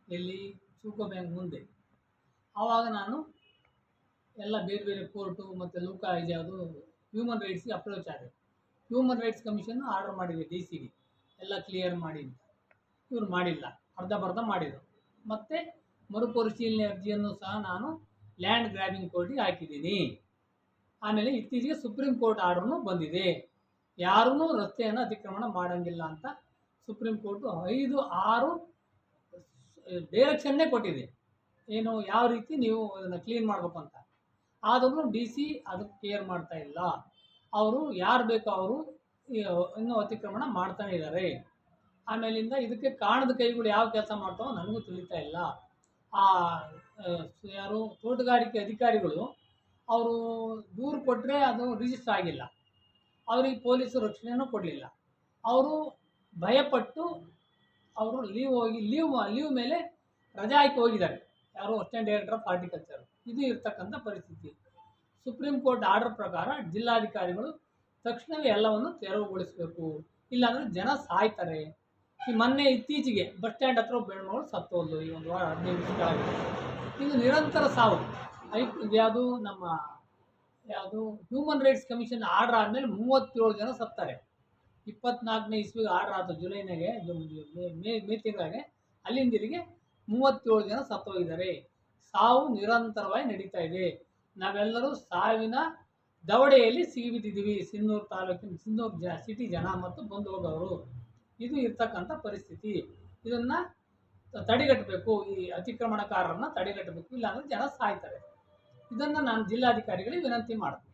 ಎಲ್ಲಿ ಚೂಕೋ ಬ್ಯಾಂಕ್ ಮುಂದೆ. ಆವಾಗ ನಾನು ಎಲ್ಲ ಬೇರೆ ಬೇರೆ ಕೋರ್ಟು ಮತ್ತು ಲೋಕಾಯುಕ್ತ ಅದು ಹ್ಯೂಮನ್ ರೈಟ್ಸ್ಗೆ ಅಪ್ರೋಚ್ ಆದೆ. ಹ್ಯೂಮನ್ ರೈಟ್ಸ್ ಕಮಿಷನ್ ಆರ್ಡರ್ ಮಾಡಿದೆ ಡಿ ಸಿಗೆ ಎಲ್ಲ ಕ್ಲಿಯರ್ ಮಾಡಿ ಅಂತ. ಇವರು ಮಾಡಿಲ್ಲ, ಅರ್ಧಂಬರ್ಧ ಮಾಡಿದರು. ಮತ್ತು ಮರುಪರಿಶೀಲನೆ ಅರ್ಜಿಯನ್ನು ಸಹ ನಾನು ಲ್ಯಾಂಡ್ ಗ್ರ್ಯಾಬಿಂಗ್ ಕೋರ್ಟಿಗೆ ಹಾಕಿದ್ದೀನಿ. ಆಮೇಲೆ ಇತ್ತೀಚೆಗೆ ಸುಪ್ರೀಂ ಕೋರ್ಟ್ ಆರ್ಡರ್ನು ಬಂದಿದೆ, ಯಾರೂ ರಸ್ತೆಯನ್ನು ಅತಿಕ್ರಮಣ ಮಾಡೋಂಗಿಲ್ಲ ಅಂತ ಸುಪ್ರೀಂ ಕೋರ್ಟು 5-6 ಡೈರೆಕ್ಷನ್ನೇ ಕೊಟ್ಟಿದೆ, ಏನು ಯಾವ ರೀತಿ ನೀವು ಅದನ್ನು ಕ್ಲೀನ್ ಮಾಡಬೇಕು ಅಂತ. ಆದರೂ ಡಿ ಸಿ ಅದಕ್ಕೆ ಕೇರ್ ಮಾಡ್ತಾ ಇಲ್ಲ. ಅವರು ಯಾರು ಬೇಕೋ ಅವರು ಇನ್ನೂ ಅತಿಕ್ರಮಣ ಮಾಡ್ತಾನೆ ಇದ್ದಾರೆ. ಆಮೇಲಿಂದ ಇದಕ್ಕೆ ಕಾಣದ ಕೈಗಳು ಯಾವ ಕೆಲಸ ಮಾಡ್ತಾವೋ ನನಗೂ ತಿಳಿತಾ ಇಲ್ಲ. ಯಾರು ತೋಟಗಾರಿಕೆ ಅಧಿಕಾರಿಗಳು ಅವರು ದೂರು ಕೊಟ್ಟರೆ ಅದು ರಿಜಿಸ್ಟರ್ ಆಗಿಲ್ಲ, ಅವರಿಗೆ ಪೊಲೀಸರು ರಕ್ಷಣೆಯೂ ಕೊಡಲಿಲ್ಲ. ಅವರು ಭಯಪಟ್ಟು ಅವರು ಲೀವ್ ಮೇಲೆ ರಜಾ ಹಾಕಿ ಹೋಗಿದ್ದಾರೆ, ಯಾರು ಅಸಿಸ್ಟೆಂಟ್ ಡೈರೆಕ್ಟರ್ ಆಫ್ ಹಾರ್ಟಿಕಲ್ಚರ್. ಇದು ಇರ್ತಕ್ಕಂಥ ಪರಿಸ್ಥಿತಿ. ಸುಪ್ರೀಂ ಕೋರ್ಟ್ ಆರ್ಡರ್ ಪ್ರಕಾರ ಜಿಲ್ಲಾಧಿಕಾರಿಗಳು ತಕ್ಷಣವೇ ಎಲ್ಲವನ್ನು ತೆರವುಗೊಳಿಸಬೇಕು, ಇಲ್ಲಾಂದರೆ ಜನ ಸಾಯ್ತಾರೆ. ಈ ಮೊನ್ನೆ ಇತ್ತೀಚೆಗೆ ಬಸ್ ಸ್ಟ್ಯಾಂಡ್ ಹತ್ರ ಬೆಳ್ಮಗಳು ಸತ್ತೋದು, ಈ 1 ವಾರ 15 ದಿವಸಗಳಾಗಿದೆ. ಇದು ನಿರಂತರ ಸಾವು. ಯಾವುದು ನಮ್ಮ ಹ್ಯೂಮನ್ ರೈಟ್ಸ್ ಕಮಿಷನ್ ಆರ್ಡರ್ ಆದಮೇಲೆ 37 ಜನ ಸತ್ತಾರೆ. 24ನೇ ಇಸ್ವಿಗೆ ಆರ್ಡರ್ ಆಯಿತು, ಜುಲೈನಾಗೆ, ಮೇ ತಿಂಗಳಾಗೆ. ಅಲ್ಲಿಂದ ಇಲ್ಲಿಗೆ 37 ಜನ ಸತ್ತೋಗಿದ್ದಾರೆ. ಸಾವು ನಿರಂತರವಾಗಿ ನಡೀತಾ ಇದೆ. ನಾವೆಲ್ಲರೂ ಸಾವಿನ ದವಡೆಯಲ್ಲಿ ಸಿಗಿಬಿದ್ದಿದ್ದೀವಿ, ಸಿನ್ನೂರು ತಾಲೂಕಿನ ಸಿನ್ನೂರು ಸಿಟಿ ಜನ ಮತ್ತು ಬಂದು ಹೋಗೋರು. ಇದು ಇರ್ತಕ್ಕಂಥ ಪರಿಸ್ಥಿತಿ. ಇದನ್ನು ತಡೆಗಟ್ಟಬೇಕು, ಈ ಅತಿಕ್ರಮಣಕಾರರನ್ನು ತಡೆಗಟ್ಟಬೇಕು, ಇಲ್ಲಾಂದರೆ ಜನ ಸಾಯ್ತಾರೆ. ಇದನ್ನು ನಾನು ಜಿಲ್ಲಾಧಿಕಾರಿಗಳಿಗೆ ವಿನಂತಿ ಮಾಡ್ತೀನಿ.